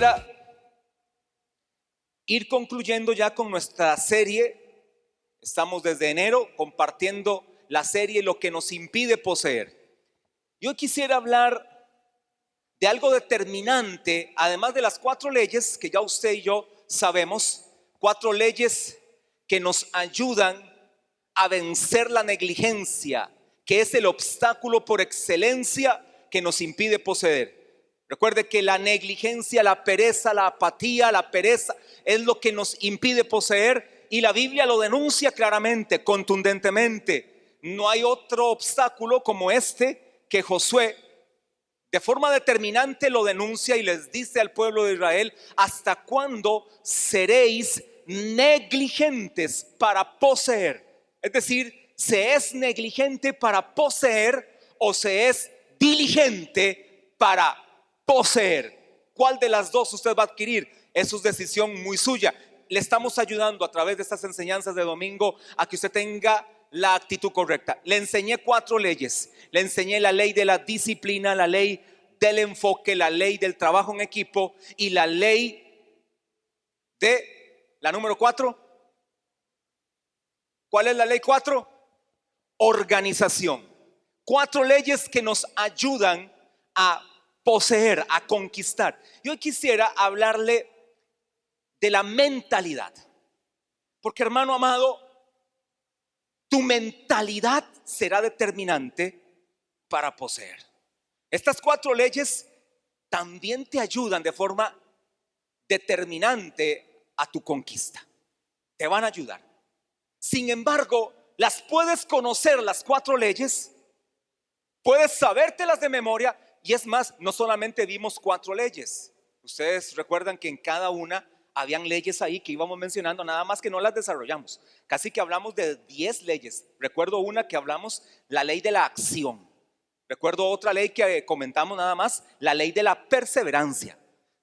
quisiera ir concluyendo ya con nuestra serie. Estamos desde enero compartiendo la serie Lo que nos impide poseer. Yo quisiera hablar de algo determinante, además de las 4 leyes que ya usted y yo sabemos, 4 leyes que nos ayudan a vencer la negligencia, que es el obstáculo por excelencia que nos impide poseer. Recuerde que la negligencia, la pereza, la apatía, la pereza es lo que nos impide poseer, y la Biblia lo denuncia claramente, contundentemente. No hay otro obstáculo como este que Josué de forma determinante lo denuncia y les dice al pueblo de Israel: ¿hasta cuándo seréis negligentes para poseer? Es decir, ¿se es negligente para poseer o se es diligente para poseer? ¿Cuál de las dos usted va a adquirir? Es su decisión muy suya. Le estamos ayudando a través de estas enseñanzas de domingo a que usted tenga la actitud correcta. Le enseñé 4 leyes. Le enseñé la ley de la disciplina, la ley del enfoque, la ley del trabajo en equipo y la ley de la número 4. ¿Cuál es la ley 4? Organización. 4 leyes que nos ayudan a poseer, a conquistar. Yo quisiera hablarle de la mentalidad, porque, hermano amado, tu mentalidad será determinante para poseer. Estas 4 leyes también te ayudan de forma determinante a tu conquista. Te van a ayudar. Sin embargo, las puedes conocer, las 4 leyes, puedes sabértelas de memoria. Y es más, no solamente vimos 4 leyes. Ustedes recuerdan que en cada una habían leyes ahí que íbamos mencionando, nada más que no las desarrollamos. Casi que hablamos de 10 leyes. Recuerdo una que hablamos, la ley de la acción. Recuerdo otra ley que comentamos nada más, la ley de la perseverancia.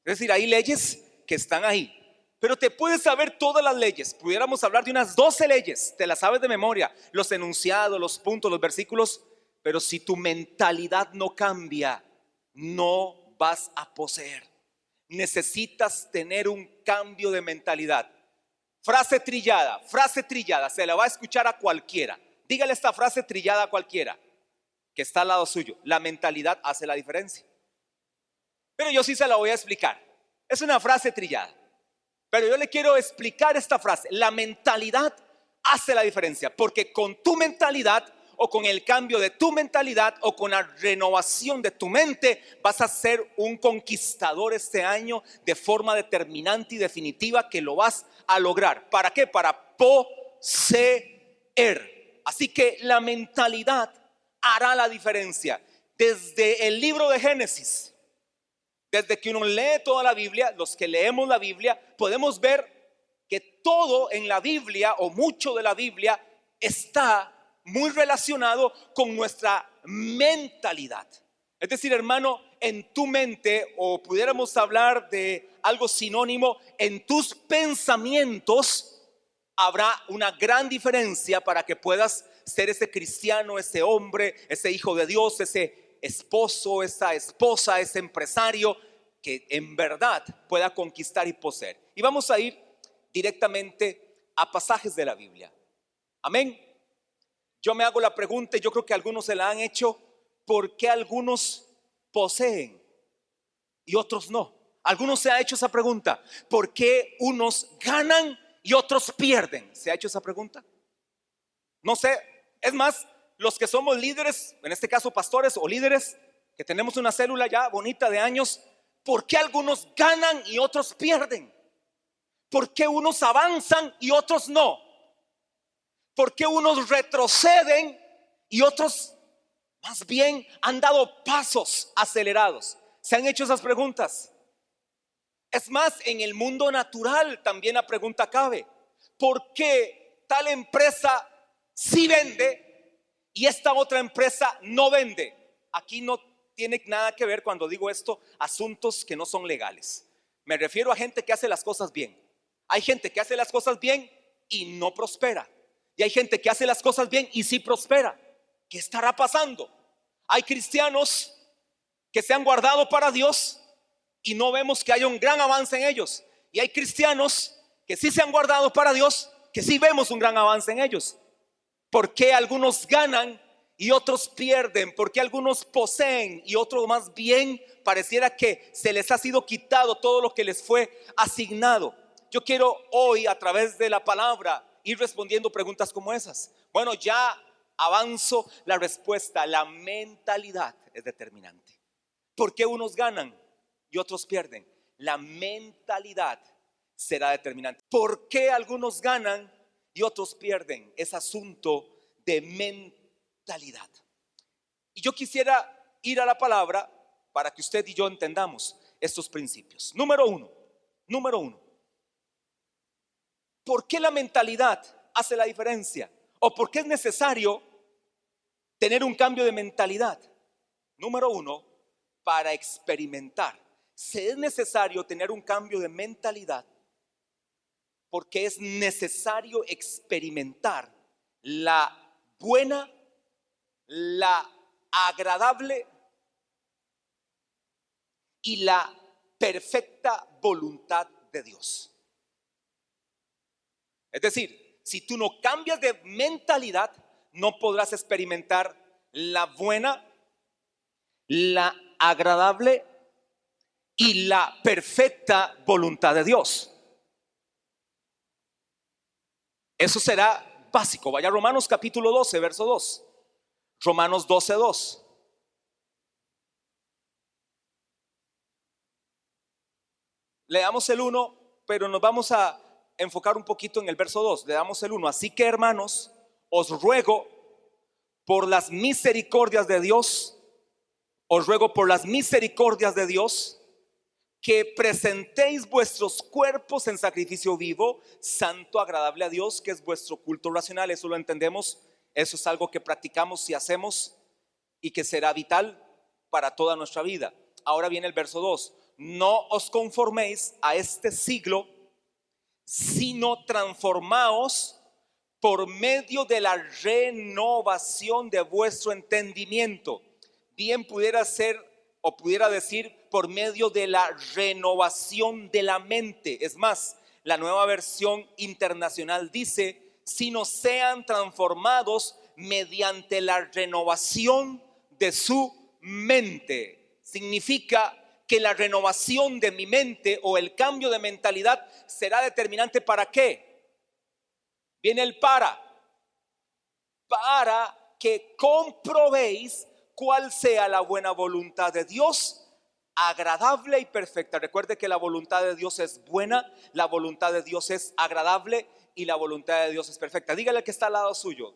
Es decir, hay leyes que están ahí, pero te puedes saber todas las leyes. Pudiéramos hablar de unas 12 leyes, te las sabes de memoria, los enunciados, los puntos, los versículos. Pero si tu mentalidad no cambia, no vas a poseer. Necesitas tener un cambio de mentalidad. Frase trillada, se la va a escuchar a cualquiera. Dígale esta frase trillada a cualquiera que está al lado suyo: la mentalidad hace la diferencia. Pero yo sí se la voy a explicar. Es una frase trillada, pero yo le quiero explicar esta frase: la mentalidad hace la diferencia, porque con tu mentalidad, o con el cambio de tu mentalidad, o con la renovación de tu mente, vas a ser un conquistador este año de forma determinante y definitiva, que lo vas a lograr. ¿Para qué? Para poseer. Así que la mentalidad hará la diferencia. Desde el libro de Génesis, desde que uno lee toda la Biblia, los que leemos la Biblia, podemos ver que todo en la Biblia, o mucho de la Biblia, está muy relacionado con nuestra mentalidad. Es decir, hermano, en tu mente, o pudiéramos hablar de algo sinónimo, en tus pensamientos habrá una gran diferencia para que puedas ser ese cristiano, ese hombre, ese hijo de Dios, ese esposo, esa esposa, ese empresario que en verdad pueda conquistar y poseer. Y vamos a ir directamente a pasajes de la Biblia. Amén. Yo me hago la pregunta, y yo creo que algunos se la han hecho: ¿por qué algunos poseen y otros no? Algunos se ha hecho esa pregunta: ¿por qué unos ganan y otros pierden? ¿Se ha hecho esa pregunta? No sé. Es más, los que somos líderes, en este caso pastores o líderes, que tenemos una célula ya bonita de años, ¿por qué algunos ganan y otros pierden? ¿Por qué unos avanzan y otros no? ¿Por qué unos retroceden y otros más bien han dado pasos acelerados? ¿Se han hecho esas preguntas? Es más, en el mundo natural también la pregunta cabe: ¿por qué tal empresa sí vende y esta otra empresa no vende? Aquí no tiene nada que ver, cuando digo esto, asuntos que no son legales. Me refiero a gente que hace las cosas bien. Hay gente que hace las cosas bien y no prospera, y hay gente que hace las cosas bien y sí prospera. ¿Qué estará pasando? Hay cristianos que se han guardado para Dios y no vemos que haya un gran avance en ellos. Y hay cristianos que sí se han guardado para Dios, que sí vemos un gran avance en ellos. ¿Por qué algunos ganan y otros pierden? ¿Por qué algunos poseen y otros más bien pareciera que se les ha sido quitado todo lo que les fue asignado? Yo quiero hoy, a través de la palabra, ir respondiendo preguntas como esas. Bueno, ya avanzo la respuesta. La mentalidad es determinante. ¿Por qué unos ganan y otros pierden? La mentalidad será determinante. ¿Por qué algunos ganan y otros pierden? Es asunto de mentalidad. Y yo quisiera ir a la palabra para que usted y yo entendamos estos principios. Número uno. ¿Por qué la mentalidad hace la diferencia? ¿O por qué es necesario tener un cambio de mentalidad? Número uno, para experimentar. Es necesario tener un cambio de mentalidad porque es necesario experimentar la buena, la agradable y la perfecta voluntad de Dios. Es decir, si tú no cambias de mentalidad, no podrás experimentar la buena, la agradable y la perfecta voluntad de Dios. Eso será básico. Vaya a Romanos capítulo 12, verso 2. Romanos 12, 2. Leamos el 1, pero nos vamos a enfocar un poquito en el verso 2. Le damos el 1. Así que, hermanos, os ruego por las misericordias de Dios, que presentéis vuestros cuerpos en sacrificio vivo, santo, agradable a Dios, que es vuestro culto racional. Eso lo entendemos, eso es algo que practicamos y hacemos y que será vital para toda nuestra vida. Ahora viene el verso 2. No os conforméis a este siglo, sino transformaos por medio de la renovación de vuestro entendimiento. Bien pudiera ser o pudiera decir por medio de la renovación de la mente. Es más, la nueva versión internacional dice, sino sean transformados mediante la renovación de su mente. Significa que la renovación de mi mente o el cambio de mentalidad será determinante. ¿Para qué? Viene el para que comprobéis cuál sea la buena voluntad de Dios, agradable y perfecta. Recuerde que la voluntad de Dios es buena, la voluntad de Dios es agradable y la voluntad de Dios es perfecta. Dígale que está al lado suyo,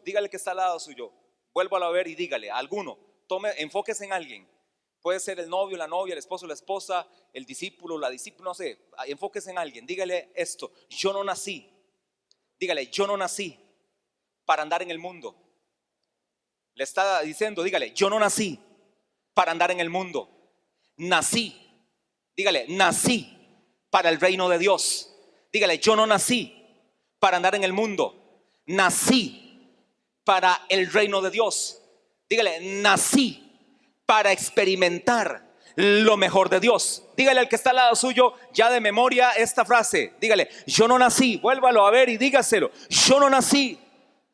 vuélvalo a ver y dígale a alguno, enfóquese en alguien. Puede ser el novio, la novia, el esposo, la esposa, el discípulo, la discípula, no sé. Enfóquese en alguien, dígale esto: yo no nací para andar en el mundo. Le está diciendo, dígale, yo no nací para andar en el mundo. Nací para el reino de Dios. Dígale, yo no nací para andar en el mundo. Nací para el reino de Dios. Dígale, nací para experimentar lo mejor de Dios. Dígale al que está al lado suyo ya de memoria esta frase. Dígale, yo no nací, vuélvalo a ver y dígaselo. Yo no nací.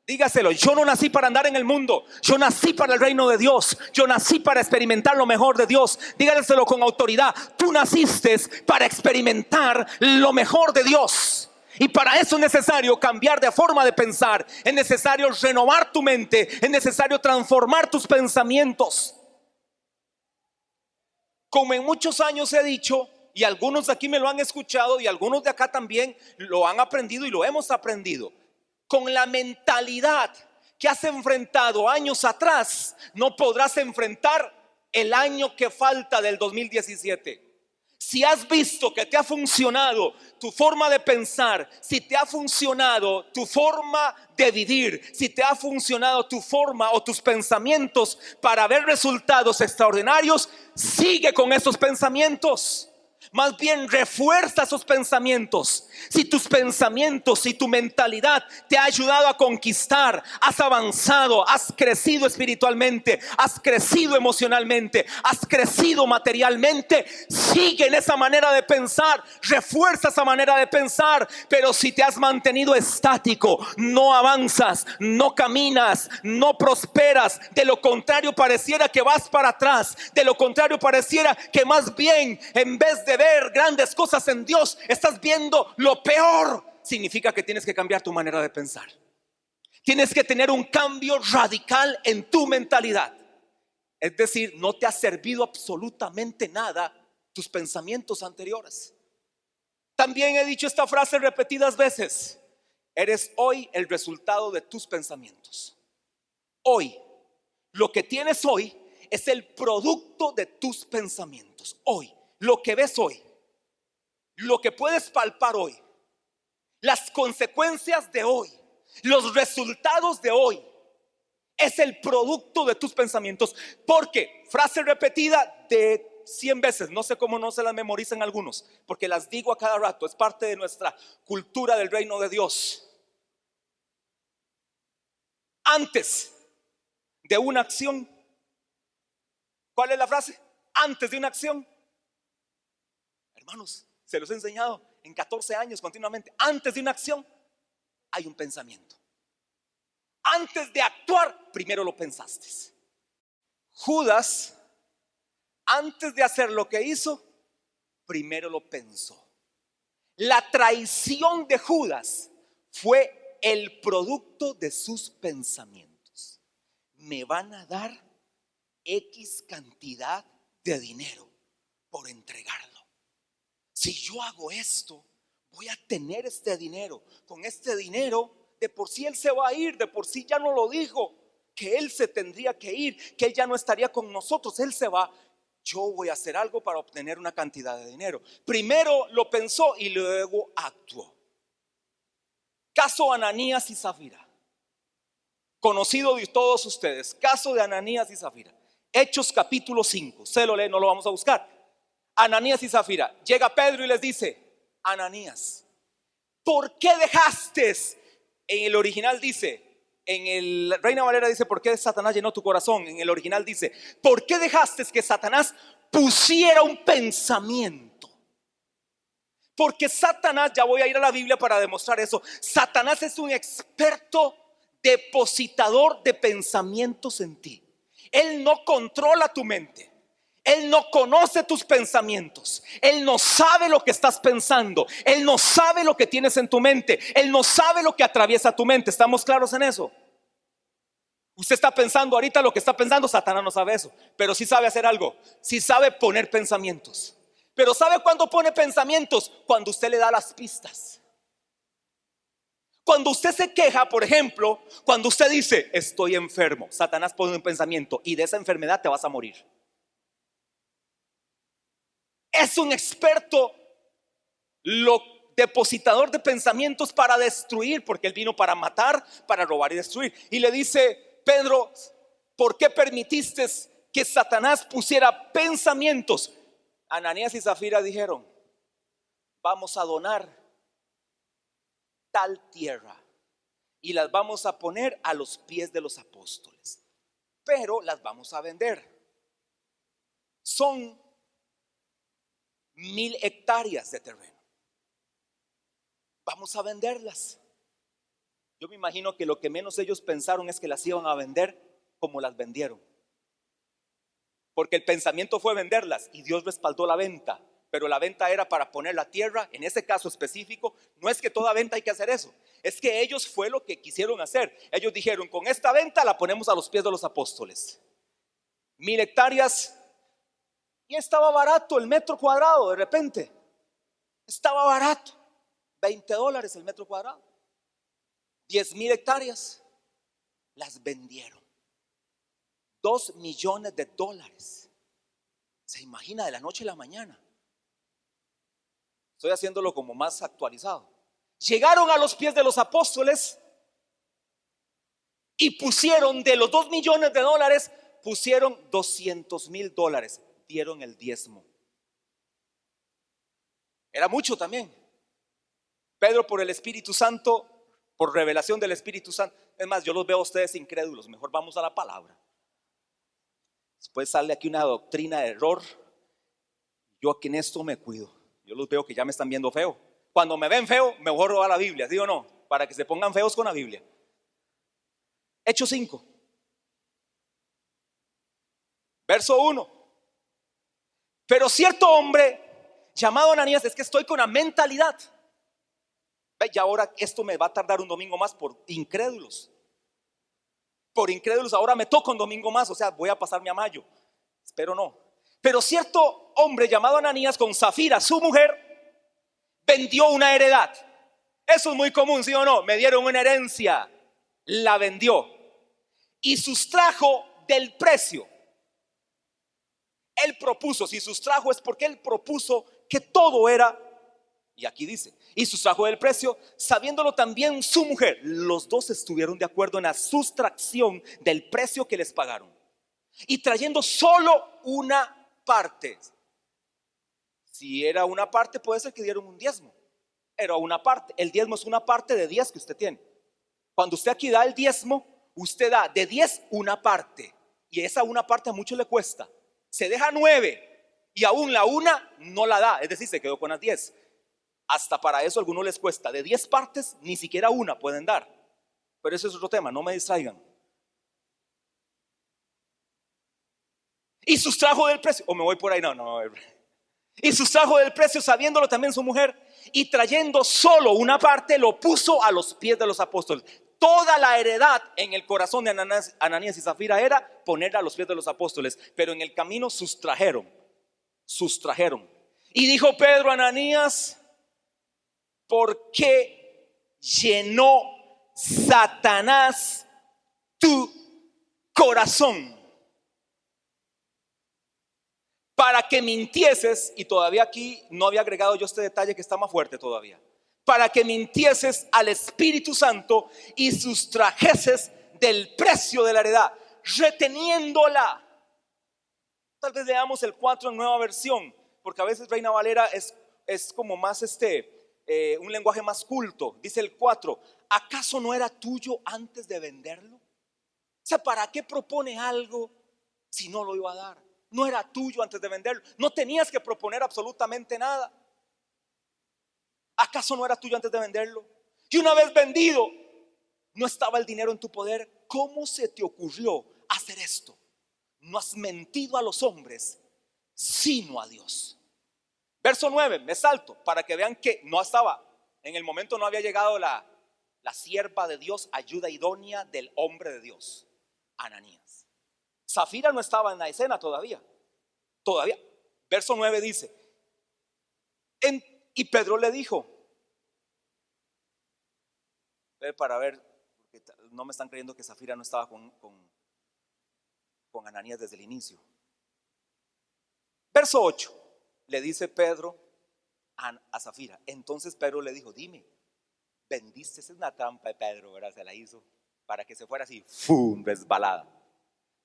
Dígaselo, yo no nací para andar en el mundo. Yo nací para el reino de Dios. Yo nací para experimentar lo mejor de Dios. Dígaselo con autoridad. Tú naciste para experimentar lo mejor de Dios. Y para eso es necesario cambiar de forma de pensar. Es necesario renovar tu mente. Es necesario transformar tus pensamientos. Como en muchos años he dicho, y algunos de aquí me lo han escuchado y algunos de acá también lo han aprendido y lo hemos aprendido. Con la mentalidad que has enfrentado años atrás, no podrás enfrentar el año que falta del 2017. Si has visto que te ha funcionado tu forma de pensar, si te ha funcionado tu forma de vivir, si te ha funcionado tu forma o tus pensamientos para ver resultados extraordinarios, sigue con esos pensamientos. Más bien refuerza esos pensamientos. Si tus pensamientos, si tu mentalidad te ha ayudado a conquistar, has avanzado, has crecido espiritualmente, has crecido emocionalmente, has crecido materialmente, sigue en esa manera de pensar, refuerza esa manera de pensar. Pero si te has mantenido estático, no avanzas, no caminas, no prosperas. De lo contrario pareciera que vas para atrás. De lo contrario pareciera que más bien, en vez de ver grandes cosas en Dios, estás viendo lo peor. Significa que tienes que cambiar tu manera de pensar. Tienes que tener un cambio radical en tu mentalidad. Es decir, no te ha servido absolutamente nada tus pensamientos anteriores. También he dicho esta frase repetidas veces: eres hoy el resultado de tus pensamientos. Hoy, lo que tienes hoy es el producto de tus pensamientos. Hoy, lo que ves hoy, lo que puedes palpar hoy, las consecuencias de hoy, los resultados de hoy, es el producto de tus pensamientos. Porque, frase repetida de 100 veces, no sé cómo no se las memorizan algunos, porque las digo a cada rato, es parte de nuestra cultura del reino de Dios. Antes de una acción, ¿cuál es la frase? Antes de una acción. Hermanos, se los he enseñado en 14 años continuamente. Antes de una acción hay un pensamiento. Antes de actuar, primero lo pensaste. Judas, antes de hacer lo que hizo, primero lo pensó. La traición de Judas fue el producto de sus pensamientos. Me van a dar X cantidad de dinero por entregarlo. Si yo hago esto, voy a tener este dinero. Con este dinero, de por sí él se va a ir, de por sí ya no lo dijo, que él se tendría que ir, que él ya no estaría con nosotros, él se va. Yo voy a hacer algo para obtener una cantidad de dinero. Primero lo pensó y luego actuó. Caso Ananías y Zafira, conocido de todos ustedes. Caso de Ananías y Zafira, Hechos capítulo 5. Se lo lee, no lo vamos a buscar. Ananías y Zafira. Llega Pedro y les dice: Ananías, ¿por qué dejaste? En el original dice, en el Reina Valera dice: ¿por qué Satanás llenó tu corazón? En el original dice: ¿por qué dejaste que Satanás pusiera un pensamiento? Porque Satanás, ya voy a ir a la Biblia para demostrar eso. Satanás es un experto depositador de pensamientos en ti. Él no controla tu mente. Él no conoce tus pensamientos. Él no sabe lo que estás pensando. Él no sabe lo que tienes en tu mente. Él no sabe lo que atraviesa tu mente. ¿Estamos claros en eso? Usted está pensando ahorita lo que está pensando. Satanás no sabe eso, pero sí sabe hacer algo. Sí sabe poner pensamientos. Pero ¿sabe cuándo pone pensamientos? Cuando usted le da las pistas. Cuando usted se queja, por ejemplo, cuando usted dice: estoy enfermo, Satanás pone un pensamiento: y de esa enfermedad te vas a morir. Es un experto depositador de pensamientos para destruir, porque él vino para matar, para robar y destruir. Y le dice Pedro: ¿por qué permitiste que Satanás pusiera pensamientos? Ananías y Zafira dijeron: vamos a donar tal tierra y las vamos a poner a los pies de los apóstoles, pero las vamos a vender. Son 1000 hectáreas de terreno. Vamos a venderlas. Yo me imagino que lo que menos ellos pensaron es que las iban a vender como las vendieron, porque el pensamiento fue venderlas y Dios respaldó la venta. Pero la venta era para poner la tierra. En ese caso específico, no es que toda venta hay que hacer eso, es que ellos fue lo que quisieron hacer. Ellos dijeron: con esta venta la ponemos a los pies de los apóstoles. 1000 hectáreas. Y estaba barato el metro cuadrado. De repente estaba barato, $20 el metro cuadrado. 10,000 hectáreas. Las vendieron $2 millones. Se imagina, de la noche a la mañana. Estoy haciéndolo como más actualizado. Llegaron a los pies de los apóstoles y pusieron, de los $2 millones, pusieron $200,000. Dieron el diezmo. Era mucho también. Pedro, por el Espíritu Santo, por revelación del Espíritu Santo. Es más, yo los veo a ustedes incrédulos. Mejor vamos a la palabra. Después sale aquí una doctrina de error. Yo aquí en esto me cuido. Yo los veo que ya me están viendo feo. Cuando me ven feo, mejor robar la Biblia, ¿sí o no? Para que se pongan feos con la Biblia. Hechos 5, verso 1. Pero cierto hombre llamado Ananías, es que estoy con una mentalidad. Y ahora esto me va a tardar un domingo más por incrédulos. Por incrédulos ahora me toca un domingo más, o sea, voy a pasarme a mayo. Espero no. Pero cierto hombre llamado Ananías con Zafira, su mujer, vendió una heredad. Eso es muy común, ¿sí o no? Me dieron una herencia, la vendió y sustrajo del precio. Él propuso, si sustrajo es porque él propuso que todo era, y aquí dice, y sustrajo del precio, sabiéndolo también su mujer. Los dos estuvieron de acuerdo en la sustracción del precio que les pagaron, y trayendo solo una parte. Si era una parte, puede ser que dieron un diezmo. Era una parte. El diezmo es una parte de 10 que usted tiene. Cuando usted aquí da el diezmo, usted da de 10 una parte, y esa una parte a muchos le cuesta. Se deja 9 y aún la una no la da, es decir, se quedó con las 10. Hasta para eso a algunos les cuesta. De 10 partes, ni siquiera una pueden dar. Pero eso es otro tema, no me distraigan. Y sustrajo del precio, o me voy por ahí, no. Y sustrajo del precio, sabiéndolo también su mujer, y trayendo solo una parte, lo puso a los pies de los apóstoles. Toda la heredad en el corazón de Ananías y Zafira era ponerla a los pies de los apóstoles, pero en el camino sustrajeron. Y dijo Pedro a Ananías: ¿por qué llenó Satanás tu corazón para que mintieses? Y todavía aquí no había agregado yo este detalle que está más fuerte todavía. Para que mintieses al Espíritu Santo y sustrajeses del precio de la heredad, reteniéndola. Tal vez leamos el 4 en nueva versión, porque a veces Reina Valera es como más un lenguaje más culto. Dice el 4: ¿acaso no era tuyo antes de venderlo? O sea, ¿para qué propone algo si no lo iba a dar? No era tuyo antes de venderlo. No tenías que proponer absolutamente nada. ¿Acaso no era tuyo antes de venderlo? Y una vez vendido, ¿no estaba el dinero en tu poder? ¿Cómo se te ocurrió hacer esto? No has mentido a los hombres, sino a Dios. Verso 9, me salto para que vean que no estaba, en el momento no había llegado la sierva de Dios, ayuda idónea del hombre de Dios, Ananías. Zafira no estaba en la escena todavía. Verso 9 dice: y Pedro le dijo, para ver, porque no me están creyendo que Zafira no estaba con Ananías desde el inicio. Verso 8, le dice Pedro a Zafira. Entonces Pedro le dijo: dime, ¿vendiste? Esa es una trampa de Pedro, ¿verdad? Se la hizo para que se fuera así, ¡fum!, resbalada.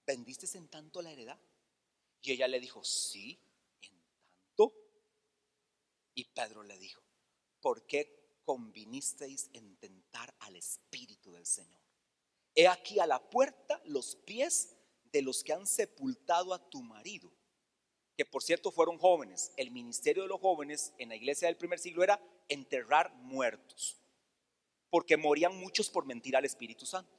¿Vendiste en tanto la heredad? Y ella le dijo: sí, en tanto. Y Pedro le dijo: ¿por qué convinisteis en tentar al Espíritu del Señor? He aquí a la puerta los pies de los que han sepultado a tu marido, que por cierto fueron jóvenes. El ministerio de los jóvenes en la iglesia del primer siglo era enterrar muertos, porque morían muchos por mentir al Espíritu Santo.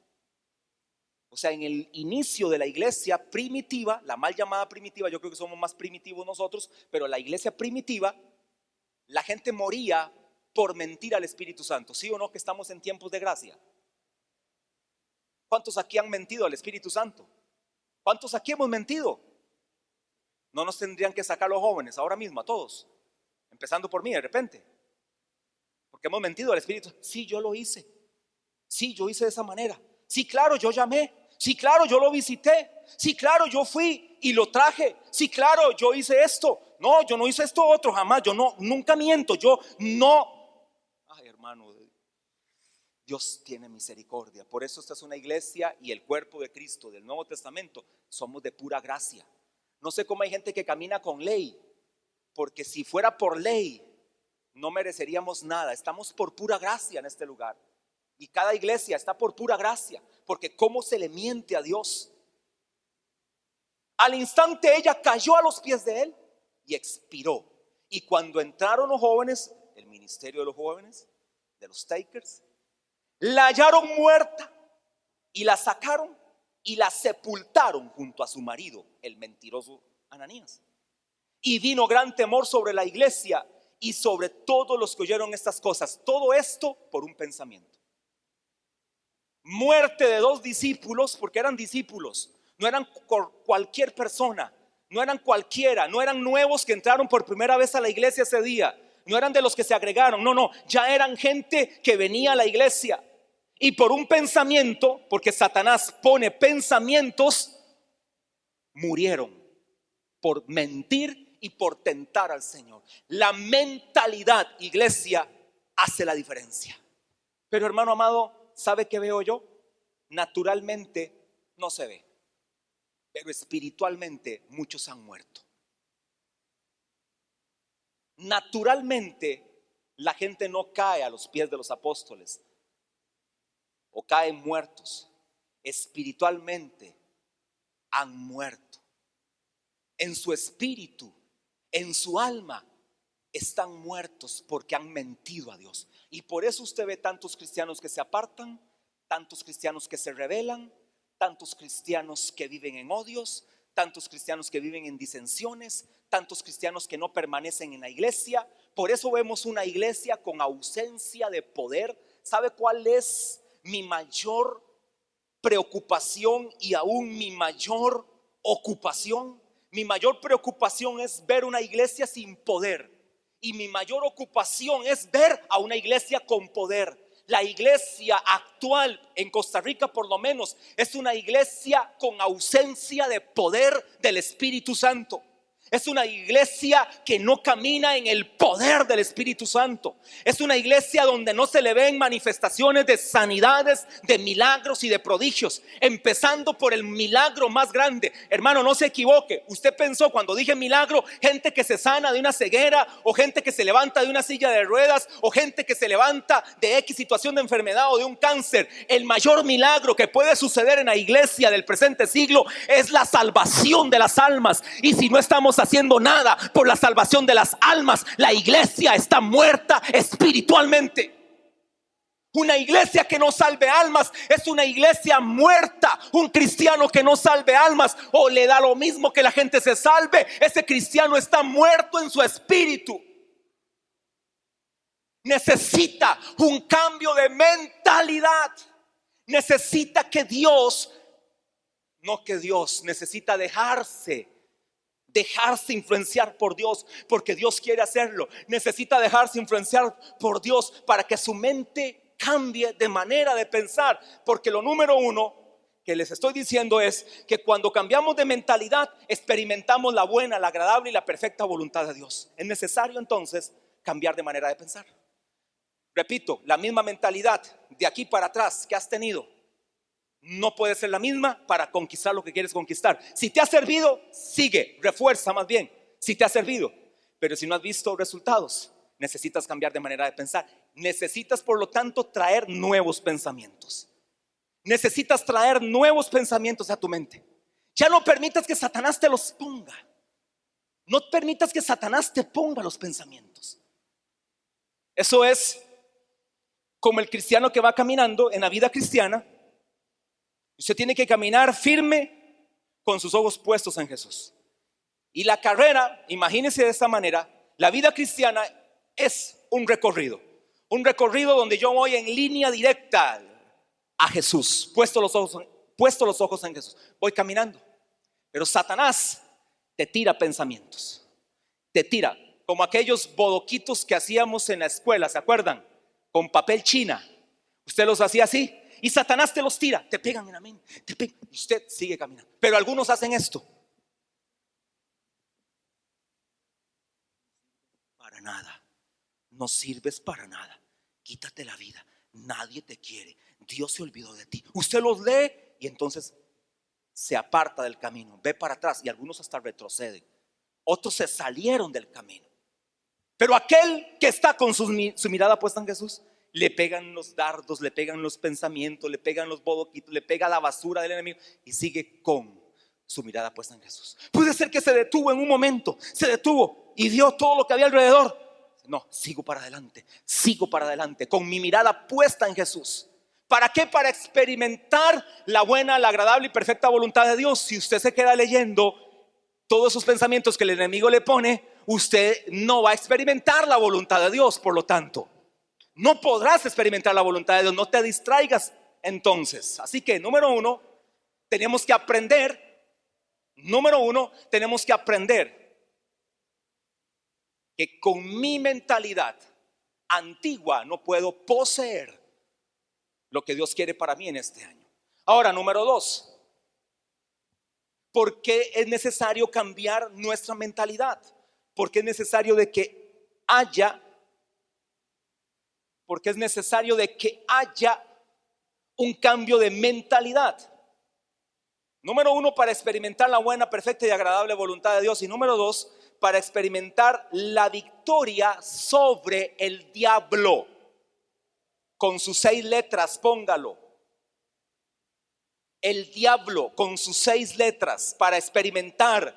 O sea, en el inicio de la iglesia primitiva, la mal llamada primitiva, yo creo que somos más primitivos nosotros, pero la iglesia primitiva, la gente moría por mentir al Espíritu Santo. ¿Sí o no que estamos en tiempos de gracia? ¿Cuántos aquí han mentido al Espíritu Santo? ¿Cuántos aquí hemos mentido? No nos tendrían que sacar los jóvenes ahora mismo a todos, empezando por mí de repente, porque hemos mentido al Espíritu. Sí, yo lo hice. Sí, yo hice de esa manera. Sí, claro, yo llamé. Sí, claro, yo lo visité. Sí, claro, yo fui y lo traje. Sí, claro, yo hice esto. No, yo no hice esto otro, jamás. Yo no, nunca miento. Yo no. Ay, hermano, Dios tiene misericordia. Por eso esta es una iglesia y el cuerpo de Cristo del Nuevo Testamento somos de pura gracia. No sé cómo hay gente que camina con ley, porque si fuera por ley, no mereceríamos nada. Estamos por pura gracia en este lugar. Y cada iglesia está por pura gracia, porque cómo se le miente a Dios. Al instante ella cayó a los pies de él y expiró. Y cuando entraron los jóvenes, el ministerio de los jóvenes, de los takers, la hallaron muerta y la sacaron y la sepultaron junto a su marido, el mentiroso Ananías. Y vino gran temor sobre la iglesia y sobre todos los que oyeron estas cosas. Todo esto por un pensamiento. Muerte de 2 discípulos, porque eran discípulos, no eran cualquier persona, no eran cualquiera, no eran nuevos que entraron por primera vez a la iglesia ese día, no eran de los que se agregaron, no, ya eran gente que venía a la iglesia. Y por un pensamiento, porque Satanás pone pensamientos, murieron por mentir y por tentar al Señor. La mentalidad, iglesia, hace la diferencia. Pero hermano amado, ¿sabe qué veo yo? Naturalmente no se ve, pero espiritualmente muchos han muerto. Naturalmente la gente no cae a los pies de los apóstoles o caen muertos. Espiritualmente han muerto. En su espíritu, en su alma, están muertos porque han mentido a Dios. Y por eso usted ve tantos cristianos que se apartan, tantos cristianos que se rebelan, tantos cristianos que viven en odios, tantos cristianos que viven en disensiones, tantos cristianos que no permanecen en la iglesia. Por eso vemos una iglesia con ausencia de poder. ¿Sabe cuál es mi mayor preocupación y aún mi mayor ocupación? Mi mayor preocupación es ver una iglesia sin poder, y mi mayor ocupación es ver a una iglesia con poder. La iglesia actual en Costa Rica, por lo menos, es una iglesia con ausencia de poder del Espíritu Santo. Es una iglesia que no camina en el poder del Espíritu Santo. Es una iglesia donde no se le ven manifestaciones de sanidades, de milagros y de prodigios, empezando por el milagro más grande. Hermano, no se equivoque. Usted pensó cuando dije milagro, gente que se sana de una ceguera, o gente que se levanta de una silla de ruedas, o gente que se levanta de X situación de enfermedad o de un cáncer. El mayor milagro que puede suceder en la iglesia del presente siglo es la salvación de las almas. Y si no estamos haciendo nada por la salvación de las almas, la iglesia está muerta espiritualmente. Una iglesia que no salve almas es una iglesia muerta. Un cristiano que no salve almas, o le da lo mismo que la gente se salve, ese cristiano está muerto en su espíritu. Necesita un cambio de mentalidad. Necesita que Dios, necesita dejarse influenciar por Dios, porque Dios quiere hacerlo. Necesita dejarse influenciar por Dios para que su mente cambie de manera de pensar. Porque lo número uno que les estoy diciendo es que cuando cambiamos de mentalidad, experimentamos la buena, la agradable y la perfecta voluntad de Dios. Es necesario entonces cambiar de manera de pensar. Repito, la misma mentalidad de aquí para atrás que has tenido no puede ser la misma para conquistar lo que quieres conquistar. Si te ha servido, sigue, refuerza más bien si te ha servido. Pero si no has visto resultados, necesitas cambiar de manera de pensar. Necesitas, por lo tanto, traer nuevos pensamientos. Necesitas traer nuevos pensamientos a tu mente. Ya no permitas que Satanás te los ponga. No permitas que Satanás te ponga los pensamientos. Eso es como el cristiano que va caminando en la vida cristiana. Usted tiene que caminar firme con sus ojos puestos en Jesús. Y la carrera, imagínese de esta manera, la vida cristiana es un recorrido donde yo voy en línea directa a Jesús, puesto los ojos en Jesús. Voy caminando, pero Satanás te tira pensamientos, te tira como aquellos bodoquitos que hacíamos en la escuela, ¿se acuerdan? Con papel china. Usted los hacía así y Satanás te los tira, te pegan en la mente, te pegan, y usted sigue caminando. Pero algunos hacen esto. Para nada, no sirves para nada, quítate la vida, nadie te quiere, Dios se olvidó de ti. Usted los lee y entonces se aparta del camino, ve para atrás, y algunos hasta retroceden. Otros se salieron del camino. Pero aquel que está con su mirada puesta en Jesús, le pegan los dardos, le pegan los pensamientos, le pegan los bodoquitos, le pega la basura del enemigo y sigue con su mirada puesta en Jesús. Puede ser que se detuvo en un momento, se detuvo y vio todo lo que había alrededor. No, sigo para adelante, con mi mirada puesta en Jesús. ¿Para qué? Para experimentar la buena, la agradable y perfecta voluntad de Dios. Si usted se queda leyendo todos esos pensamientos que el enemigo le pone, usted no va a experimentar la voluntad de Dios. Por lo tanto, no podrás experimentar la voluntad de Dios. No te distraigas entonces. Así que número uno, tenemos que aprender que con mi mentalidad antigua no puedo poseer lo que Dios quiere para mí en este año. Ahora, número dos, ¿por qué es necesario cambiar nuestra mentalidad? Porque es necesario de que haya un cambio de mentalidad. Número uno, para experimentar la buena, perfecta y agradable voluntad de Dios. Y número dos, para experimentar la victoria sobre el diablo. Con sus 6 letras, póngalo. El diablo con sus 6 letras, para experimentar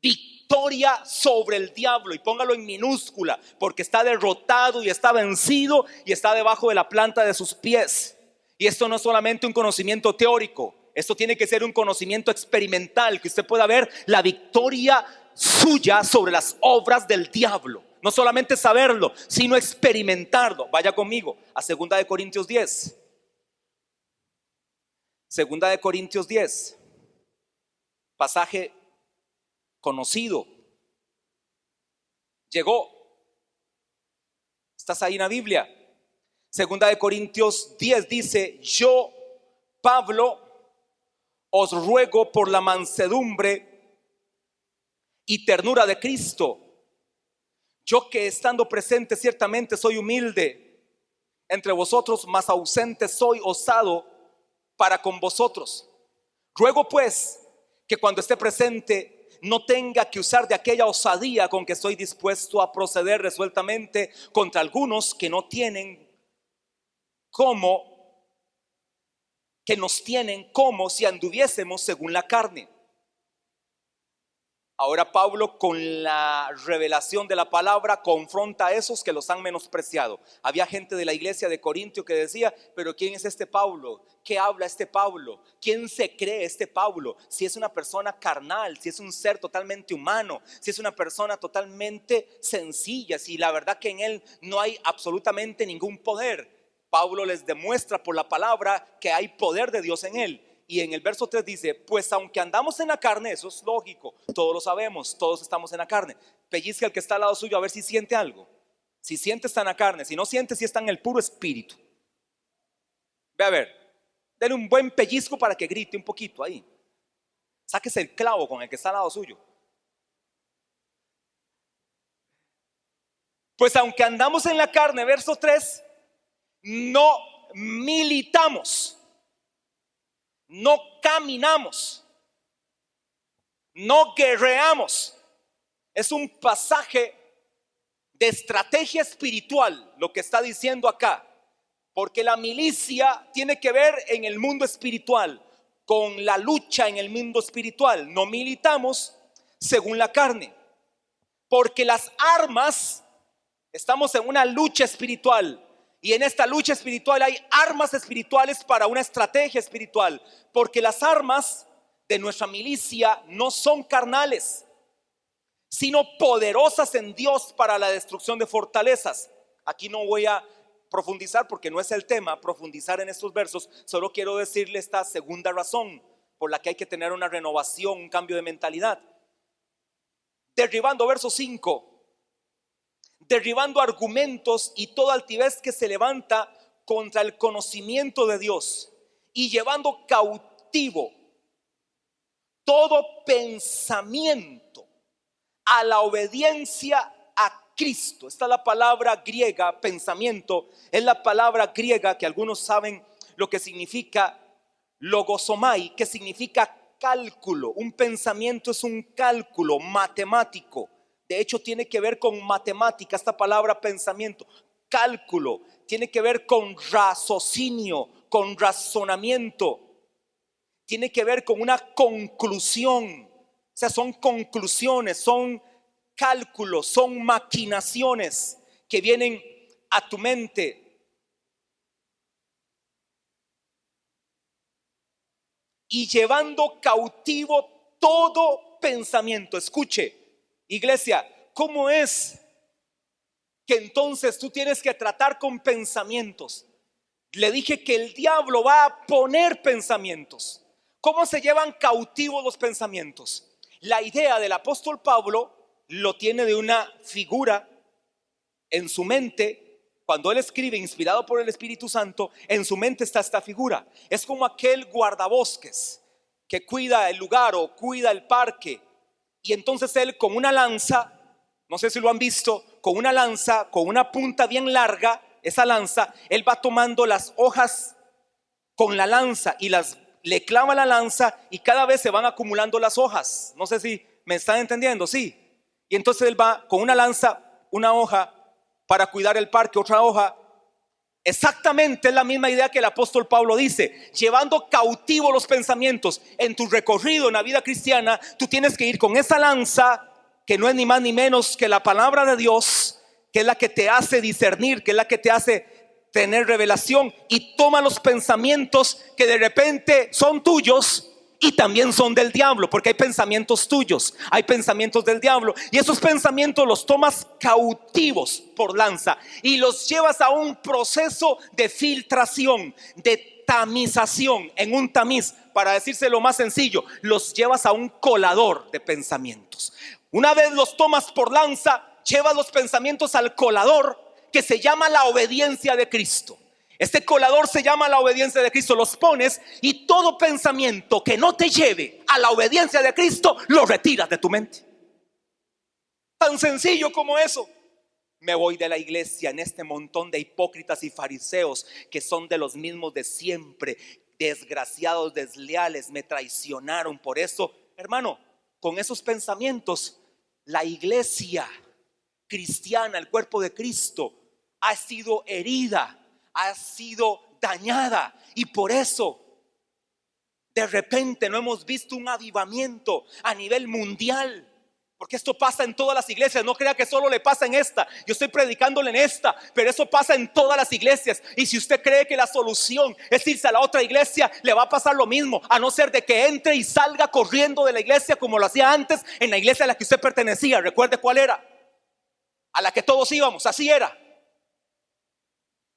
victoria sobre el diablo. Y póngalo en minúscula, porque está derrotado y está vencido y está debajo de la planta de sus pies. Y esto no es solamente un conocimiento teórico, esto tiene que ser un conocimiento experimental, que usted pueda ver la victoria suya sobre las obras del diablo. No solamente saberlo, sino experimentarlo. Vaya conmigo a 2 de Corintios 10. 2 de Corintios 10, pasaje conocido. Llegó. ¿Estás ahí en la Biblia? 2 de Corintios 10 dice: yo, Pablo, os ruego por la mansedumbre y ternura de Cristo. Yo que estando presente ciertamente soy humilde entre vosotros, mas ausente soy osado para con vosotros. Ruego pues que cuando esté presente no tenga que usar de aquella osadía con que estoy dispuesto a proceder resueltamente contra algunos que nos tienen como si anduviésemos según la carne. Ahora Pablo, con la revelación de la palabra, confronta a esos que los han menospreciado. Había gente de la iglesia de Corintio que decía: pero ¿quién es este Pablo? ¿Qué habla este Pablo? ¿Quién se cree este Pablo? Si es una persona carnal, si es un ser totalmente humano, si es una persona totalmente sencilla, si la verdad que en él no hay absolutamente ningún poder. Pablo les demuestra por la palabra que hay poder de Dios en él. Y en el verso 3 dice: pues aunque andamos en la carne, eso es lógico, todos lo sabemos, todos estamos en la carne. Pellizca al que está al lado suyo a ver si siente algo. Si siente, está en la carne; si no siente, si está en el puro espíritu. Ve a ver, denle un buen pellizco para que grite un poquito ahí. Sáquese el clavo con el que está al lado suyo. Pues aunque andamos en la carne, verso 3, no militamos, no caminamos, no guerreamos. Es un pasaje de estrategia espiritual lo que está diciendo acá, porque la milicia tiene que ver en el mundo espiritual, con la lucha en el mundo espiritual. No militamos según la carne, porque las armas, estamos en una lucha espiritual. Y en esta lucha espiritual hay armas espirituales para una estrategia espiritual. Porque las armas de nuestra milicia no son carnales, sino poderosas en Dios para la destrucción de fortalezas. Aquí no voy a profundizar porque no es el tema, profundizar en estos versos. Solo quiero decirle esta segunda razón por la que hay que tener una renovación, un cambio de mentalidad. Derribando, verso 5. Derribando argumentos y toda altivez que se levanta contra el conocimiento de Dios, y llevando cautivo todo pensamiento a la obediencia a Cristo. Esta es la palabra griega, pensamiento, es la palabra griega que algunos saben lo que significa logosomai, que significa cálculo. Un pensamiento es un cálculo matemático. De hecho, tiene que ver con matemática, esta palabra pensamiento, cálculo, tiene que ver con raciocinio, con razonamiento, tiene que ver con una conclusión. O sea, son conclusiones, son cálculos, son maquinaciones que vienen a tu mente. Y llevando cautivo todo pensamiento. Escuche, iglesia, ¿cómo es que entonces tú tienes que tratar con pensamientos? Le dije que el diablo va a poner pensamientos. ¿Cómo se llevan cautivos los pensamientos? La idea del apóstol Pablo lo tiene de una figura en su mente. Cuando él escribe inspirado por el Espíritu Santo, en su mente está esta figura. Es como aquel guardabosques que cuida el lugar o cuida el parque. Y entonces él con una lanza, no sé si lo han visto, con una lanza, con una punta bien larga, esa lanza, él va tomando las hojas con la lanza y le clava la lanza y cada vez se van acumulando las hojas. No sé si me están entendiendo, sí. Y entonces él va con una lanza, una hoja para cuidar el parque, otra hoja. Exactamente es la misma idea que el apóstol Pablo dice, llevando cautivo los pensamientos. En tu recorrido en la vida cristiana, tú tienes que ir con esa lanza, que no es ni más ni menos que la palabra de Dios, que es la que te hace discernir, que es la que te hace tener revelación, y toma los pensamientos que de repente son tuyos y también son del diablo, porque hay pensamientos tuyos, hay pensamientos del diablo, y esos pensamientos los tomas cautivos por lanza y los llevas a un proceso de filtración, de tamización. En un tamiz, para decirse lo más sencillo, los llevas a un colador de pensamientos. Una vez los tomas por lanza, llevas los pensamientos al colador que se llama la obediencia de Cristo. Este colador se llama la obediencia de Cristo. Los pones y todo pensamiento que no te lleve a la obediencia de Cristo lo retiras de tu mente. Tan sencillo como eso. Me voy de la iglesia en este montón de hipócritas y fariseos que son de los mismos de siempre, desgraciados, desleales, me traicionaron. Por eso, hermano, con esos pensamientos, la iglesia cristiana, el cuerpo de Cristo, ha sido herida, ha sido dañada, y por eso de repente no hemos visto un avivamiento a nivel mundial. Porque esto pasa en todas las iglesias. No crea que solo le pasa en esta. Yo estoy predicándole en esta, pero eso pasa en todas las iglesias. Y si usted cree que la solución es irse a la otra iglesia, le va a pasar lo mismo, a no ser de que entre y salga corriendo de la iglesia como lo hacía antes en la iglesia a la que usted pertenecía. Recuerde cuál era, a la que todos íbamos. Así era.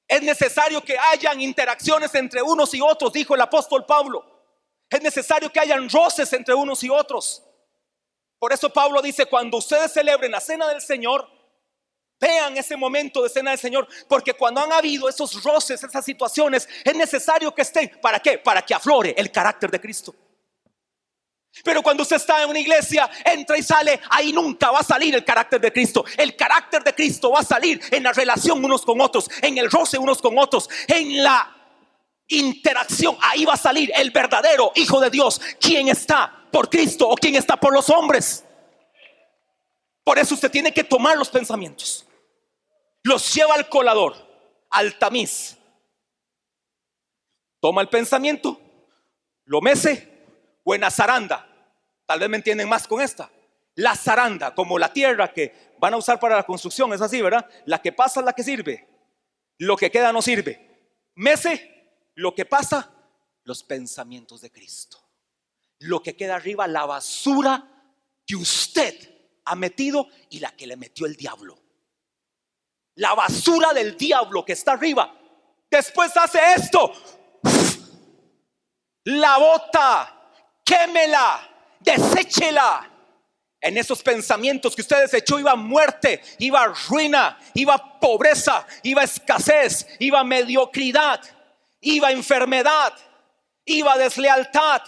Es necesario que hayan interacciones entre unos y otros, dijo el apóstol Pablo. Es necesario que hayan roces entre unos y otros. Por eso Pablo dice, cuando ustedes celebren la cena del Señor, vean ese momento de cena del Señor, porque cuando han habido esos roces, esas situaciones, es necesario que estén. ¿Para qué? Para que aflore el carácter de Cristo. Pero cuando usted está en una iglesia, entra y sale, ahí nunca va a salir el carácter de Cristo. El carácter de Cristo va a salir en la relación unos con otros, en el roce unos con otros, en la interacción. Ahí va a salir el verdadero Hijo de Dios, quien está por Cristo o quien está por los hombres. Por eso usted tiene que tomar los pensamientos, los lleva al colador, al tamiz. Toma el pensamiento, lo mece, o en la zaranda. Tal vez me entienden más con esta. La zaranda, como la tierra que van a usar para la construcción, es así, ¿verdad? La que pasa es la que sirve, lo que queda no sirve. Mece lo que pasa, los pensamientos de Cristo. Lo que queda arriba, la basura que usted ha metido y la que le metió el diablo. La basura del diablo que está arriba. Después hace esto, la bota, quémela, deséchela. En esos pensamientos que usted desechó iba muerte, iba ruina, iba pobreza, iba escasez, iba mediocridad, iba enfermedad, iba deslealtad,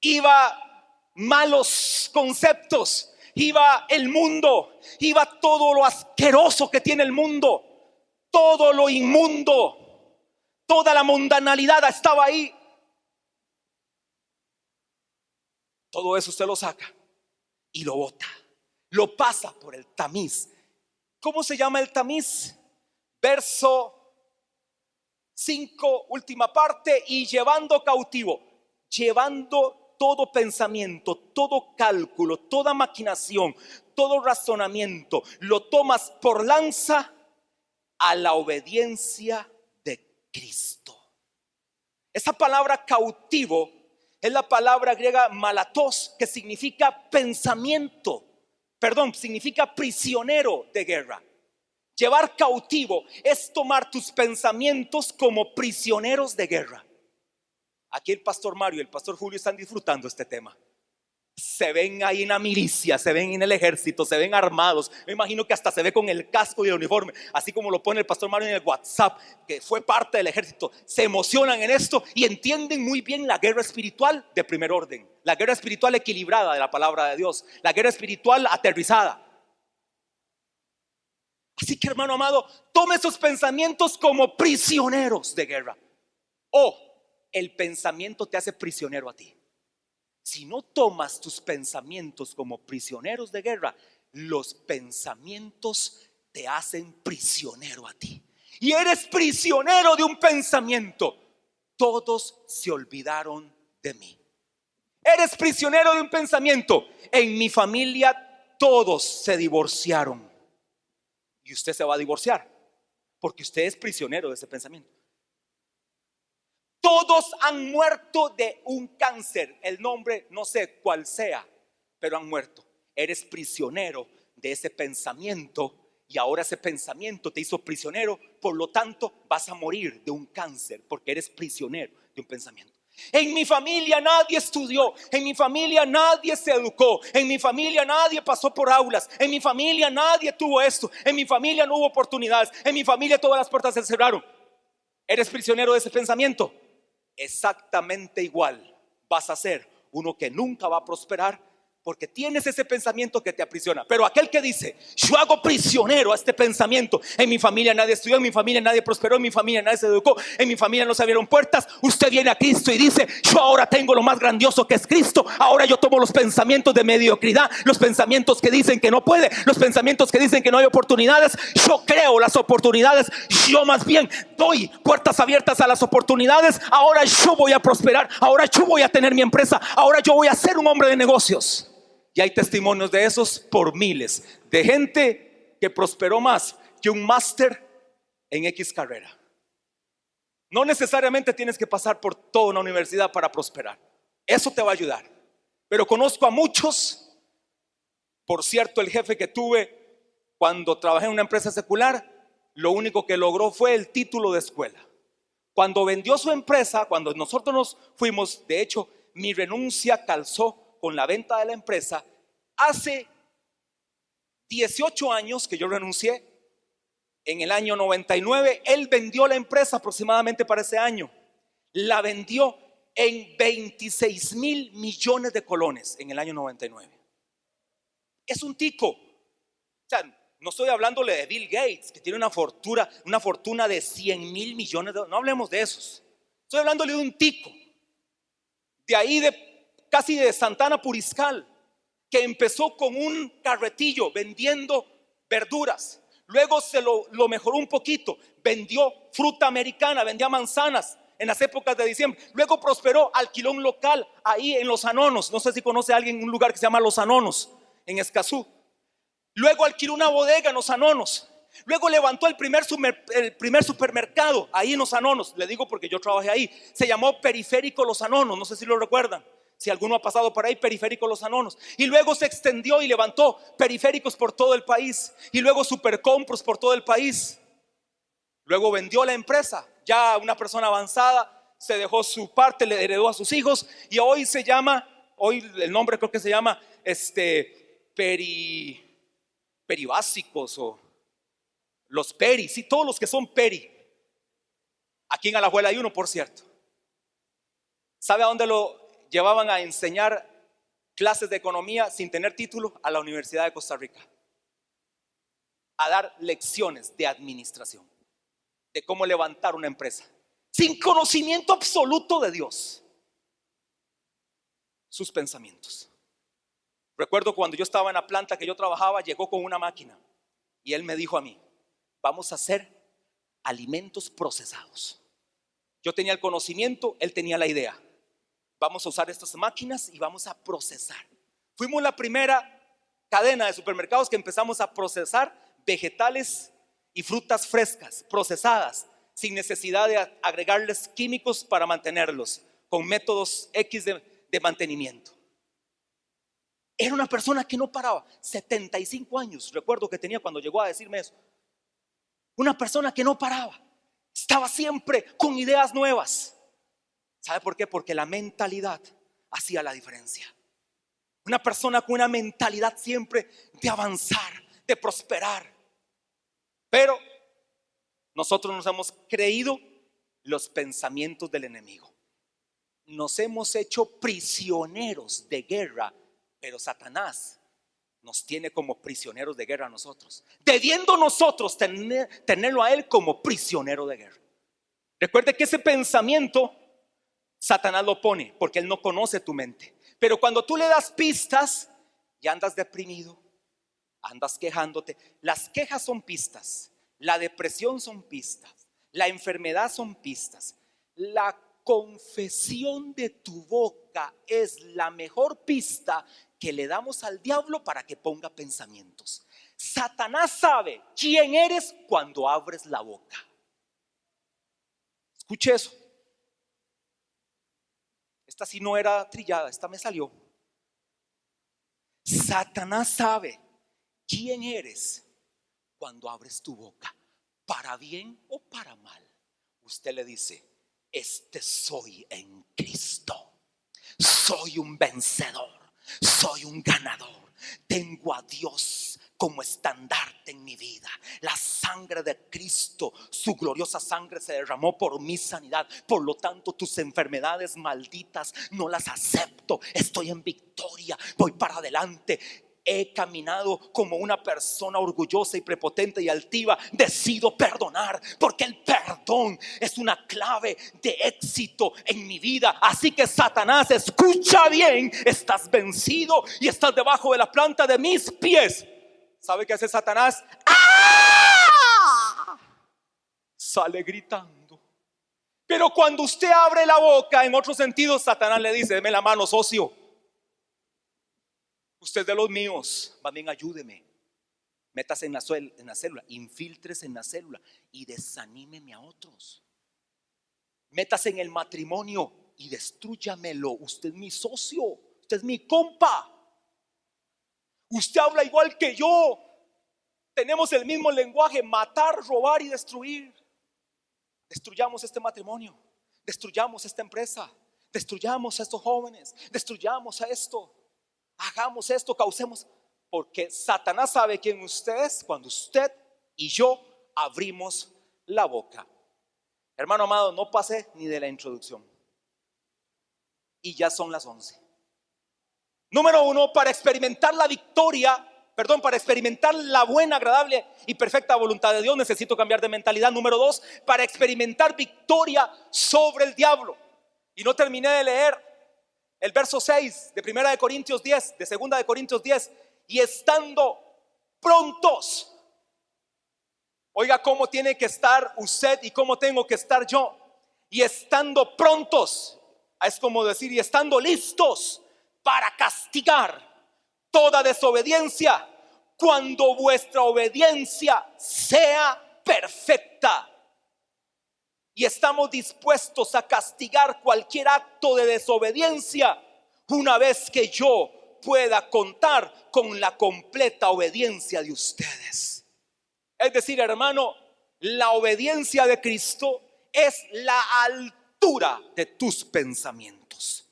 iba malos conceptos, iba el mundo, iba todo lo asqueroso que tiene el mundo, todo lo inmundo, toda la mundanalidad estaba ahí. Todo eso usted lo saca y lo bota, lo pasa por el tamiz. ¿Cómo se llama el tamiz? Verso 5, última parte, y llevando cautivo, llevando todo pensamiento, todo cálculo, toda maquinación, todo razonamiento, lo tomas por lanza a la obediencia de Cristo. Esa palabra cautivo es la palabra griega malatos, que significa pensamiento, significa prisionero de guerra. Llevar cautivo es tomar tus pensamientos como prisioneros de guerra. Aquí el pastor Mario y el pastor Julio están disfrutando este tema. Se ven ahí en la milicia, se ven en el ejército, se ven armados. Me imagino que hasta se ve con el casco y el uniforme, así como lo pone el pastor Mario en el WhatsApp, que fue parte del ejército. Se emocionan en esto y entienden muy bien la guerra espiritual de primer orden, la guerra espiritual equilibrada de la palabra de Dios, la guerra espiritual aterrizada. Así que, hermano amado, tome esos pensamientos como prisioneros de guerra. O el pensamiento te hace prisionero a ti. Si no tomas tus pensamientos como prisioneros de guerra, los pensamientos te hacen prisionero a ti. Y eres prisionero de un pensamiento. Todos se olvidaron de mí. Eres prisionero de un pensamiento. En mi familia todos se divorciaron. Y usted se va a divorciar porque usted es prisionero de ese pensamiento. Todos han muerto de un cáncer, el nombre no sé cuál sea, pero han muerto. Eres prisionero de ese pensamiento y ahora ese pensamiento te hizo prisionero, por lo tanto vas a morir de un cáncer porque eres prisionero de un pensamiento. En mi familia nadie estudió, en mi familia nadie se educó, en mi familia nadie pasó por aulas, en mi familia nadie tuvo esto, en mi familia no hubo oportunidades, en mi familia todas las puertas se cerraron. Eres prisionero de ese pensamiento. Exactamente igual vas a ser uno que nunca va a prosperar, porque tienes ese pensamiento que te aprisiona. Pero aquel que dice: yo hago prisionero a este pensamiento, en mi familia nadie estudió, en mi familia nadie prosperó, en mi familia nadie se educó, en mi familia no se abrieron puertas. Usted viene a Cristo y dice: yo ahora tengo lo más grandioso que es Cristo. Ahora yo tomo los pensamientos de mediocridad, los pensamientos que dicen que no puede, los pensamientos que dicen que no hay oportunidades. Yo creo las oportunidades, yo más bien doy puertas abiertas a las oportunidades. Ahora yo voy a prosperar, ahora yo voy a tener mi empresa, ahora yo voy a ser un hombre de negocios. Y hay testimonios de esos por miles, de gente que prosperó más que un máster en X carrera. No necesariamente tienes que pasar por toda una universidad para prosperar. Eso te va a ayudar. Pero conozco a muchos. Por cierto, el jefe que tuve cuando trabajé en una empresa secular, lo único que logró fue el título de escuela. Cuando vendió su empresa, cuando nosotros nos fuimos, de hecho, mi renuncia calzó con la venta de la empresa. Hace 18 años que yo renuncié. En el año 99 él vendió la empresa aproximadamente para ese año. La vendió en 26 mil millones de colones en el año 99. Es un tico. O sea, no estoy hablándole de Bill Gates, que tiene una fortuna de 100 mil millones de dólares. No hablemos de esos. Estoy hablándole de un tico. De ahí casi de Santana Puriscal, que empezó con un carretillo vendiendo verduras. Luego se lo mejoró un poquito, vendió fruta americana, vendía manzanas en las épocas de diciembre. Luego prosperó, alquiló un local ahí en Los Anonos. No sé si conoce a alguien un lugar que se llama Los Anonos en Escazú. Luego alquiló una bodega en Los Anonos. Luego levantó el primer supermercado ahí en Los Anonos. Le digo porque yo trabajé ahí. Se llamó Periférico Los Anonos. No sé si lo recuerdan. Si alguno ha pasado por ahí, Periférico Los Anonos. Y luego se extendió y levantó periféricos por todo el país. Y luego Supercompros por todo el país. Luego vendió la empresa. Ya una persona avanzada, se dejó su parte, le heredó a sus hijos. Y hoy el nombre creo que se llama Peribásicos o los Peri. Sí, todos los que son Peri. Aquí en Alajuela hay uno, por cierto. ¿Sabe a dónde lo llevaban a enseñar clases de economía sin tener título? A la Universidad de Costa Rica, a dar lecciones de administración, de cómo levantar una empresa, sin conocimiento absoluto de Dios. Sus pensamientos. Recuerdo cuando yo estaba en la planta que yo trabajaba, llegó con una máquina y él me dijo a mí: vamos a hacer alimentos procesados. Yo tenía el conocimiento, él tenía la idea. Vamos a usar estas máquinas y vamos a procesar. Fuimos la primera cadena de supermercados que empezamos a procesar vegetales y frutas frescas, procesadas, sin necesidad de agregarles químicos para mantenerlos, con métodos X de mantenimiento. Era una persona que no paraba. 75 años recuerdo que tenía cuando llegó a decirme eso. Una persona que no paraba, estaba siempre con ideas nuevas. ¿Sabe por qué? Porque la mentalidad hacía la diferencia. Una persona con una mentalidad siempre de avanzar, de prosperar. Pero nosotros nos hemos creído los pensamientos del enemigo. Nos hemos hecho prisioneros de guerra, pero Satanás nos tiene como prisioneros de guerra a nosotros, debiendo nosotros tenerlo a él como prisionero de guerra. Recuerde que ese pensamiento Satanás lo pone porque él no conoce tu mente. Pero cuando tú le das pistas, ya andas deprimido, andas quejándote. Las quejas son pistas, la depresión son pistas, la enfermedad son pistas. La confesión de tu boca es la mejor pista que le damos al diablo para que ponga pensamientos. Satanás sabe quién eres cuando abres la boca. Escuche eso. Esta sí no era trillada, esta me salió. Satanás sabe quién eres cuando abres tu boca, para bien o para mal. Usted le dice: este soy en Cristo, soy un vencedor, soy un ganador, tengo a Dios como estandarte en mi vida. La sangre de Cristo, su gloriosa sangre se derramó por mi sanidad. Por lo tanto, tus enfermedades malditas no las acepto. Estoy en victoria, voy para adelante. He caminado como una persona orgullosa y prepotente y altiva. Decido perdonar, porque el perdón es una clave de éxito en mi vida. Así que Satanás, escucha bien, estás vencido y estás debajo de la planta de mis pies. ¿Sabe qué hace Satanás? ¡Ah! Sale gritando. Pero cuando usted abre la boca, en otro sentido, Satanás le dice: deme la mano, socio. Usted es de los míos, más bien ayúdeme. Métase en la célula, infíltrese en la célula y desanímeme a otros. Métase en el matrimonio y destrúyamelo. Usted es mi socio, usted es mi compa. Usted habla igual que yo. Tenemos el mismo lenguaje: matar, robar y destruir. Destruyamos este matrimonio, destruyamos esta empresa, destruyamos a estos jóvenes, destruyamos a esto. Hagamos esto, causemos. Porque Satanás sabe quién usted es cuando usted y yo abrimos la boca. Hermano amado, no pasé ni de la introducción y ya son las 11. Número 1, para experimentar la victoria, para experimentar la buena, agradable y perfecta voluntad de Dios, necesito cambiar de mentalidad. Número 2, para experimentar victoria sobre el diablo. Y no terminé de leer el verso 6 de 1 de Corintios 10, de 2 de Corintios 10. Y estando prontos. Oiga cómo tiene que estar usted y cómo tengo que estar yo. Y estando prontos, es como decir, y estando listos para castigar toda desobediencia, cuando vuestra obediencia sea perfecta. Y estamos dispuestos a castigar cualquier acto de desobediencia una vez que yo pueda contar con la completa obediencia de ustedes. Es decir, hermano, la obediencia de Cristo es la altura de tus pensamientos.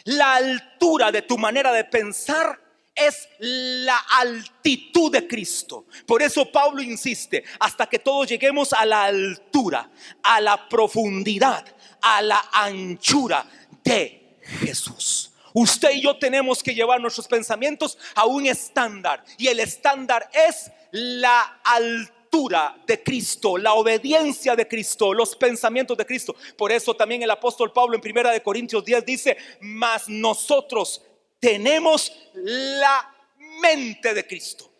La altura de tu manera de pensar es la altitud de Cristo. Por eso Pablo insiste: hasta que todos lleguemos a la altura, a la profundidad, a la anchura de Jesús. Usted y yo tenemos que llevar nuestros pensamientos a un estándar, y el estándar es la altura de Cristo, la obediencia de Cristo, los pensamientos de Cristo. Por eso también el apóstol Pablo en 1 de Corintios 10 dice: mas nosotros tenemos la mente de Cristo.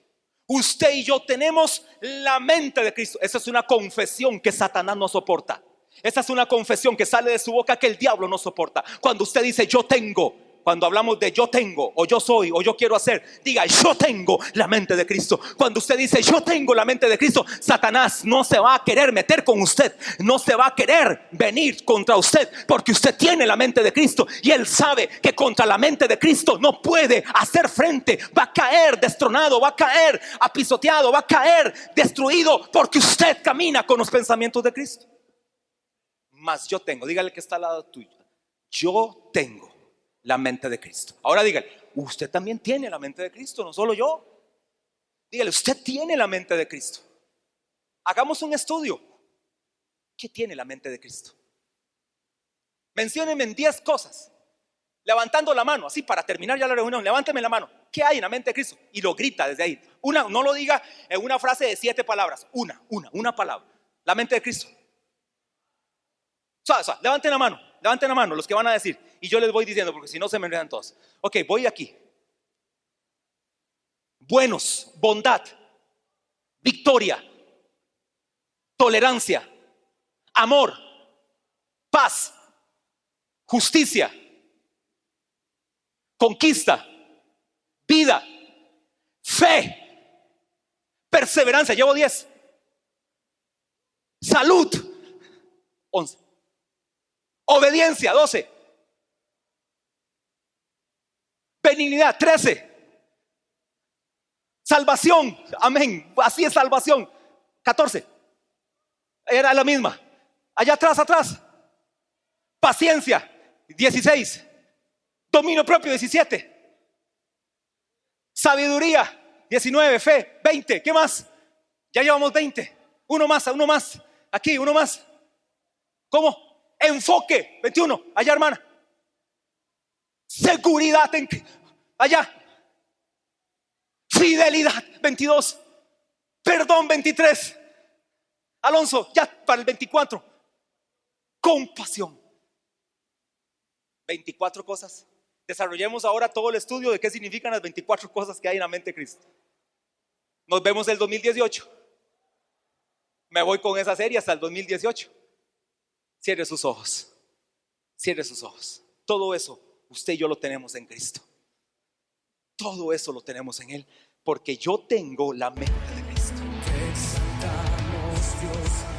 Usted y yo tenemos la mente de Cristo. Esa es una confesión que Satanás no soporta. Esa es una confesión que sale de su boca que el diablo no soporta. Cuando usted dice yo tengo, cuando hablamos de yo tengo, o yo soy, o yo quiero hacer, diga yo tengo la mente de Cristo. Cuando usted dice yo tengo la mente de Cristo, Satanás no se va a querer meter con usted, no se va a querer venir contra usted, porque usted tiene la mente de Cristo y él sabe que contra la mente de Cristo no puede hacer frente. Va a caer destronado, va a caer apisoteado, va a caer destruido, porque usted camina con los pensamientos de Cristo. Mas yo tengo, dígale que está al lado tuyo, yo tengo la mente de Cristo. Ahora dígale, usted también tiene la mente de Cristo, no solo yo. Dígale, usted tiene la mente de Cristo. Hagamos un estudio. ¿Qué tiene la mente de Cristo? Menciónenme en 10 cosas, levantando la mano, así para terminar ya la reunión. Levánteme la mano. ¿Qué hay en la mente de Cristo? Y lo grita desde ahí. No lo diga en una frase de 7 palabras. Una palabra. La mente de Cristo. Levanten la mano los que van a decir. Y yo les voy diciendo, porque si no se me enredan todos. Ok, voy aquí. Buenos, bondad, victoria, tolerancia, amor, paz, justicia, conquista, vida, fe, perseverancia. Llevo 10. Salud, 11. Obediencia, 12. Benignidad, 13. Salvación, amén, así es salvación, 14. Era la misma. Allá atrás. Paciencia, 16. Dominio propio, 17. Sabiduría, 19. Fe, 20. ¿Qué más? Ya llevamos 20. Uno más. Aquí, uno más. ¿Cómo? Enfoque, 21. Allá, hermana. Seguridad, allá. Fidelidad, 22. Perdón, 23. Alonso, ya para el 24. Compasión, 24 cosas. Desarrollemos ahora todo el estudio de qué significan las 24 cosas que hay en la mente de Cristo. Nos vemos el 2018. Me voy con esa serie hasta el 2018. Cierre sus ojos. Todo eso usted y yo lo tenemos en Cristo. Todo eso lo tenemos en Él, porque yo tengo la mente de Cristo. Te exaltamos, Dios.